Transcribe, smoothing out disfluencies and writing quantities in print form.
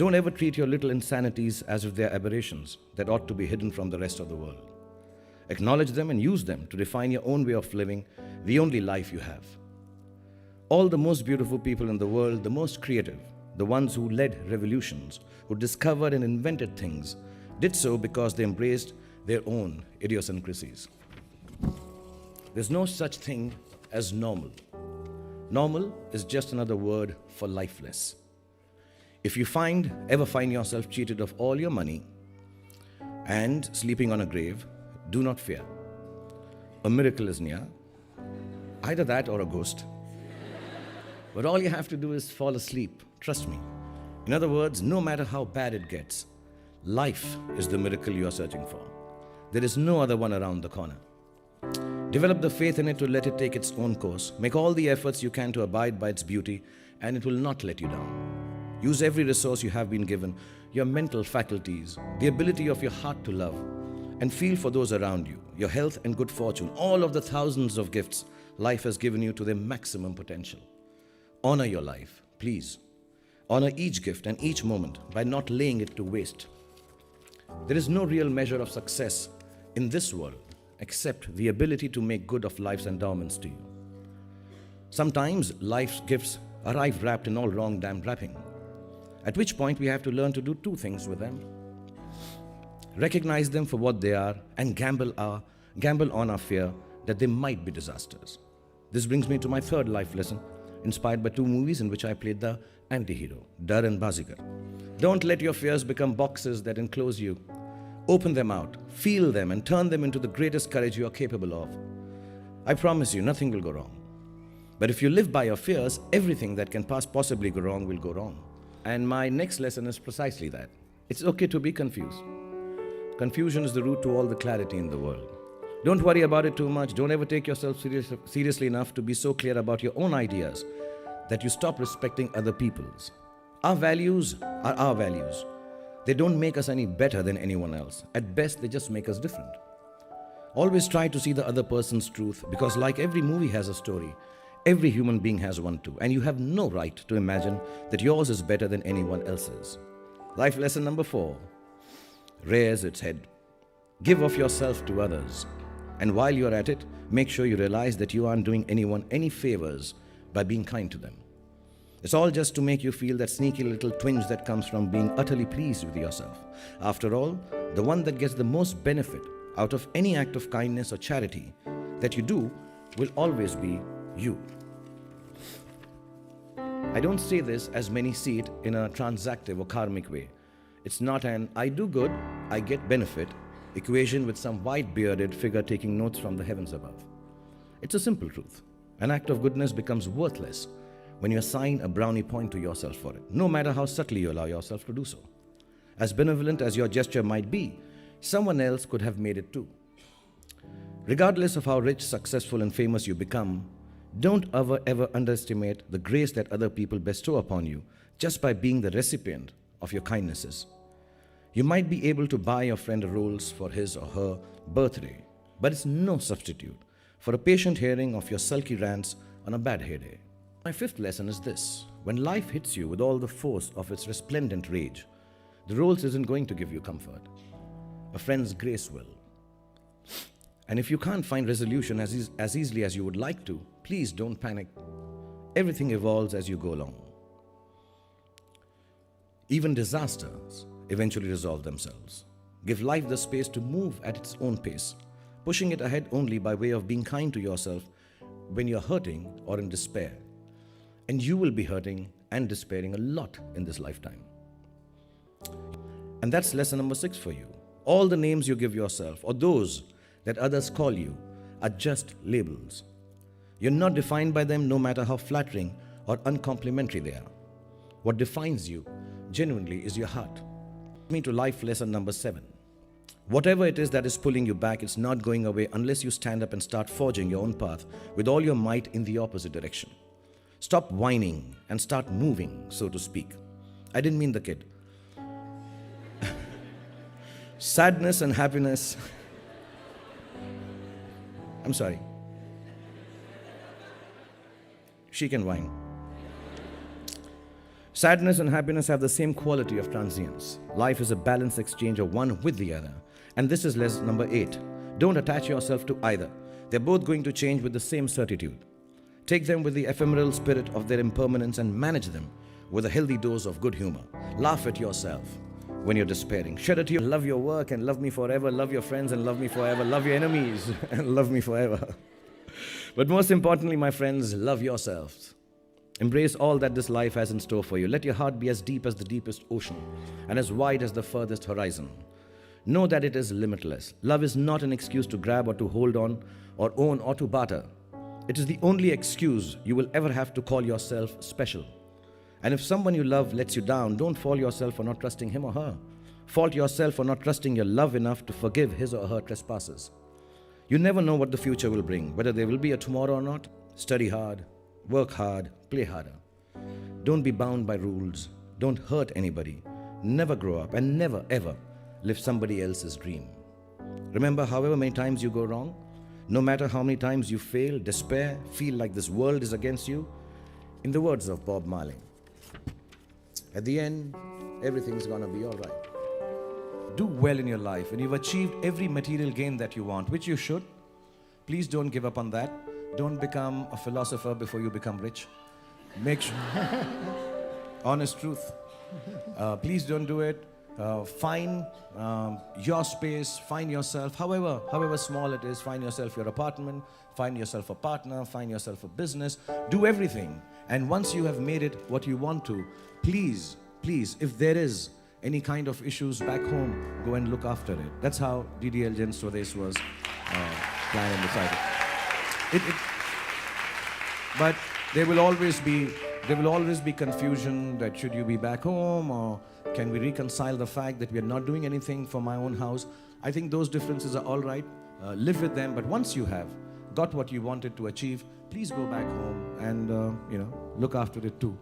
Don't ever treat your little insanities as if they're aberrations that ought to be hidden from the rest of the world. Acknowledge them and use them to define your own way of living, the only life you have. All the most beautiful people in the world, the most creative, the ones who led revolutions, who discovered and invented things, did so because they embraced their own idiosyncrasies. There's no such thing as normal. Normal is just another word for lifeless. If you ever find yourself cheated of all your money and sleeping on a grave, do not fear. A miracle is near, either that or a ghost. But all you have to do is fall asleep, trust me. In other words, no matter how bad it gets, life is the miracle you are searching for. There is no other one around the corner. Develop the faith in it to let it take its own course. Make all the efforts you can to abide by its beauty, and it will not let you down. Use every resource you have been given, your mental faculties, the ability of your heart to love, and feel for those around you, your health and good fortune, all of the thousands of gifts life has given you to their maximum potential. Honor your life, please. Honor each gift and each moment by not laying it to waste. There is no real measure of success in this world except the ability to make good of life's endowments to you. Sometimes life's gifts arrive wrapped in all wrong damn wrapping, at which point we have to learn to do two things with them. Recognize them for what they are and gamble on our fear that they might be disasters. This brings me to my third life lesson, inspired by two movies in which I played the anti-hero, Dar and Bazigar. Don't let your fears become boxes that enclose you. Open them out, feel them, and turn them into the greatest courage you are capable of. I promise you, nothing will go wrong. But if you live by your fears, everything that can possibly go wrong will go wrong. And my next lesson is precisely that. It's okay to be confused. Confusion is the root to all the clarity in the world. Don't worry about it too much. Don't ever take yourself seriously enough to be so clear about your own ideas that you stop respecting other people's. Our values are our values. They don't make us any better than anyone else. At best, they just make us different. Always try to see the other person's truth, because like every movie has a story, every human being has one too, and you have no right to imagine that yours is better than anyone else's. Life lesson number 4. Rears its head. Give of yourself to others. And while you're at it, make sure you realize that you aren't doing anyone any favors by being kind to them. It's all just to make you feel that sneaky little twinge that comes from being utterly pleased with yourself. After all, the one that gets the most benefit out of any act of kindness or charity that you do will always be you. I don't say this as many see it in a transactive or karmic way. It's not an I do good, I get benefit equation with some white-bearded figure taking notes from the heavens above. It's a simple truth. An act of goodness becomes worthless when you assign a brownie point to yourself for it, no matter how subtly you allow yourself to do so. As benevolent as your gesture might be, someone else could have made it too. Regardless of how rich, successful, and famous you become, don't ever underestimate the grace that other people bestow upon you just by being the recipient of your kindnesses. You might be able to buy your friend a Rolls for his or her birthday, but it's no substitute for a patient hearing of your sulky rants on a bad hair day. My fifth lesson is this. When life hits you with all the force of its resplendent rage, the Rolls isn't going to give you comfort. A friend's grace will. And if you can't find resolution as easily as you would like to, please don't panic. Everything evolves as you go along. Even disasters eventually resolve themselves. Give life the space to move at its own pace, pushing it ahead only by way of being kind to yourself when you're hurting or in despair. And you will be hurting and despairing a lot in this lifetime. And that's lesson number 6 for you. All the names you give yourself, or those that others call you, are just labels. You're not defined by them, no matter how flattering or uncomplimentary they are. What defines you genuinely is your heart. Me to life lesson number 7. Whatever it is that is pulling you back, it's not going away unless you stand up and start forging your own path with all your might in the opposite direction. Stop whining and start moving, so to speak. I didn't mean the kid. Sadness and happiness. I'm sorry. She can whine. Sadness and happiness have the same quality of transience. Life is a balanced exchange of one with the other. And this is lesson number 8. Don't attach yourself to either. They're both going to change with the same certitude. Take them with the ephemeral spirit of their impermanence and manage them with a healthy dose of good humor. Laugh at yourself when you're despairing. Shed a tear. Love your work and love me forever. Love your friends and love me forever. Love your enemies and love me forever. But most importantly, my friends, love yourselves. Embrace all that this life has in store for you. Let your heart be as deep as the deepest ocean and as wide as the furthest horizon. Know that it is limitless. Love is not an excuse to grab or to hold on or own or to barter. It is the only excuse you will ever have to call yourself special. And if someone you love lets you down, don't fault yourself for not trusting him or her. Fault yourself for not trusting your love enough to forgive his or her trespasses. You never know what the future will bring, whether there will be a tomorrow or not. Study hard, work hard, play harder. Don't be bound by rules. Don't hurt anybody. Never grow up and never ever live somebody else's dream. Remember, however many times you go wrong, no matter how many times you fail, despair, feel like this world is against you, in the words of Bob Marley, at the end, everything's gonna be all right. Do well in your life. When you've achieved every material gain that you want, which you should, please don't give up on that. Don't become a philosopher before you become rich. Make sure. Honest truth. Please don't do it. Find your space, find yourself, however small it is, find yourself your apartment, find yourself a partner, find yourself a business, do everything. And once you have made it what you want to, please, if there is any kind of issues back home, go and look after it. That's how DDL Gen Swadesh was planned and decided. But there will always be confusion that should you be back home, or can we reconcile the fact that we are not doing anything for my own house. I think those differences are all right. Live with them, but once you have got what you wanted to achieve, please go back home and look after it too.